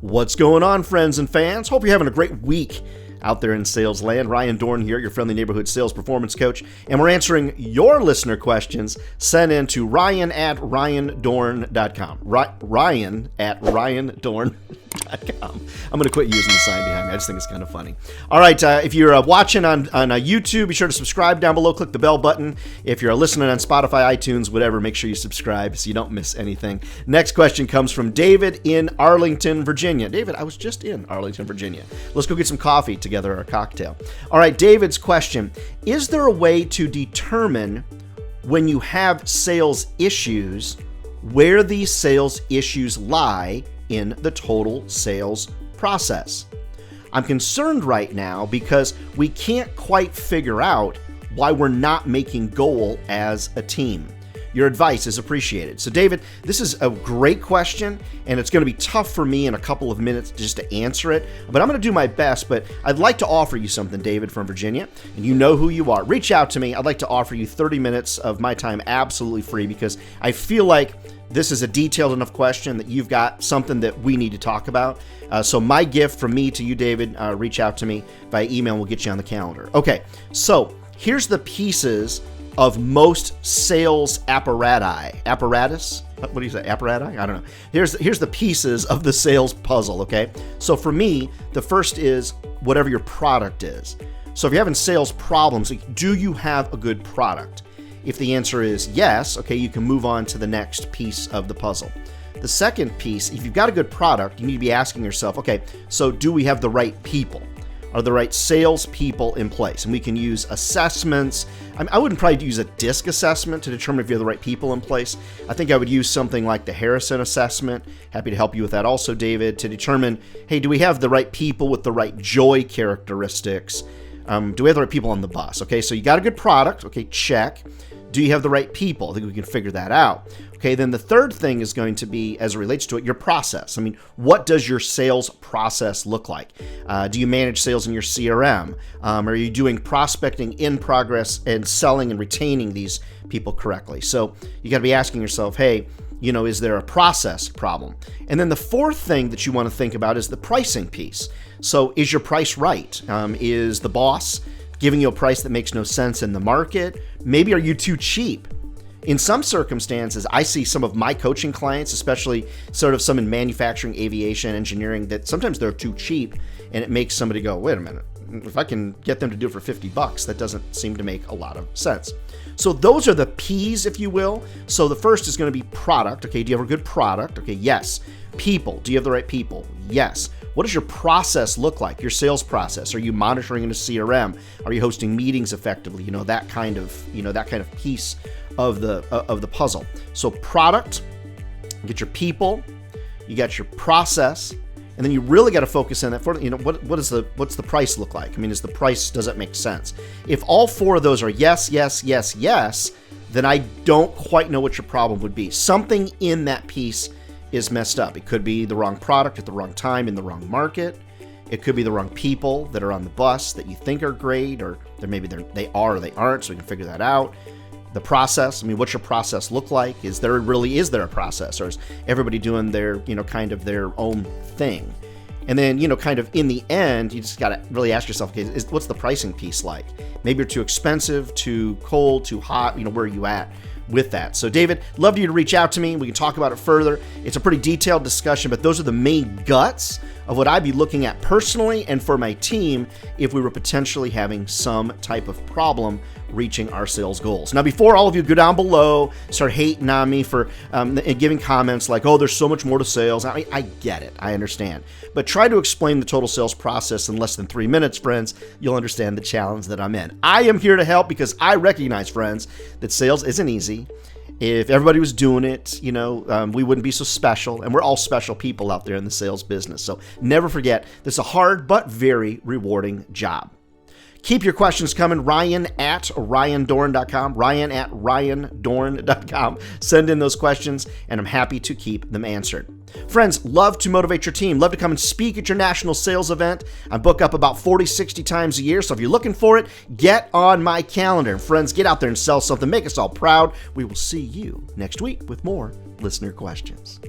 What's going on, friends and fans? Hope you're having a great week out there in sales land. Ryan Dohrn here, your friendly neighborhood sales performance coach, and we're answering your listener questions sent in to ryan@ryandohrn.com. Ryan@ryandohrn.com. I'm going to quit using the sign behind me. I just think it's kind of funny. All right, if you're watching on YouTube, be sure to subscribe down below. Click the bell button. If you're listening on Spotify, iTunes, whatever, make sure you subscribe so you don't miss anything. Next question comes from David in Arlington, Virginia. David, I was just in Arlington, Virginia. Let's go get some coffee together, or a cocktail. All right, David's question: is there a way to determine when you have sales issues, where these sales issues lie in the total sales process? I'm concerned right now because we can't quite figure out why we're not making goal as a team. Your advice is appreciated. So David, this is a great question, and it's going to be tough for me in a couple of minutes just to answer it, but I'm going to do my best. But I'd like to offer you something, David from Virginia, and you know who you are. Reach out to me. I'd like to offer you 30 minutes of my time absolutely free, because I feel like this is a detailed enough question that you've got something that we need to talk about. So my gift from me to you, David, reach out to me via email and we'll get you on the calendar. Okay, so here's the pieces of most sales apparatus. What do you say? Apparatus? I don't know. Here's the pieces of the sales puzzle, okay? So for me, the first is whatever your product is. So if you're having sales problems, do you have a good product? If the answer is yes, okay, you can move on to the next piece of the puzzle. The second piece, if you've got a good product, you need to be asking yourself, okay, so do we have the right people? Are the right sales people in place? And we can use assessments. I wouldn't probably use a DISC assessment to determine if you have the right people in place. I think I would use something like the Harrison assessment. Happy to help you with that also, David, to determine, hey, do we have the right people with the right joy characteristics? Do we have the right people on the bus? Okay, so you got a good product. Okay, check. Do you have the right people? I think we can figure that out. Okay, then the third thing is going to be, as it relates to it, your process. I mean, what does your sales process look like? Do you manage sales in your CRM? Are you doing prospecting in progress and selling and retaining these people correctly? So you got to be asking yourself, hey, you know, is there a process problem? And then the fourth thing that you want to think about is the pricing piece. So is your price right? Is the boss giving you a price that makes no sense in the market? Maybe are you too cheap? In some circumstances, I see some of my coaching clients, especially sort of some in manufacturing, aviation, engineering, that sometimes they're too cheap, and it makes somebody go, wait a minute, if I can get them to do it for $50, that doesn't seem to make a lot of sense. So those are the P's, if you will. So the first is going to be product. Okay, do you have a good product? Okay, yes. People, do you have the right people? Yes. What does your process look like? Your sales process? Are you monitoring in a CRM? Are you hosting meetings effectively? You know, that kind of piece of the puzzle. So product, you get your people, you got your process, and then you really got to focus on that. For, you know, what's the price look like? I mean, does it make sense? If all four of those are yes, yes, yes, yes, then I don't quite know what your problem would be. Something in that piece is messed up. It could be the wrong product at the wrong time in the wrong market. It could be the wrong people that are on the bus that you think are great, or they are or they aren't, so we can figure that out. The process, I mean, what's your process look like? Is there a process, or is everybody doing their, kind of their own thing? And then, kind of in the end, you just got to really ask yourself, okay, what's the pricing piece like? Maybe you're too expensive, too cold, too hot, where are you at with that? So David, love you to reach out to me. We can talk about it further. It's a pretty detailed discussion, but those are the main guts of what I'd be looking at personally and for my team if we were potentially having some type of problem reaching our sales goals. Now, before all of you go down below, start hating on me for giving comments like, oh, there's so much more to sales. I mean, I get it. I understand. But try to explain the total sales process in less than 3 minutes, friends. You'll understand the challenge that I'm in. I am here to help because I recognize, friends, that sales isn't easy. If everybody was doing it, we wouldn't be so special. And we're all special people out there in the sales business. So never forget, this is a hard but very rewarding job. Keep your questions coming. Ryan@ryandohrn.com. Ryan@ryandohrn.com. Send in those questions, and I'm happy to keep them answered. Friends, love to motivate your team. Love to come and speak at your national sales event. I book up about 40, 60 times a year, so if you're looking for it, get on my calendar. Friends, get out there and sell something. Make us all proud. We will see you next week with more listener questions.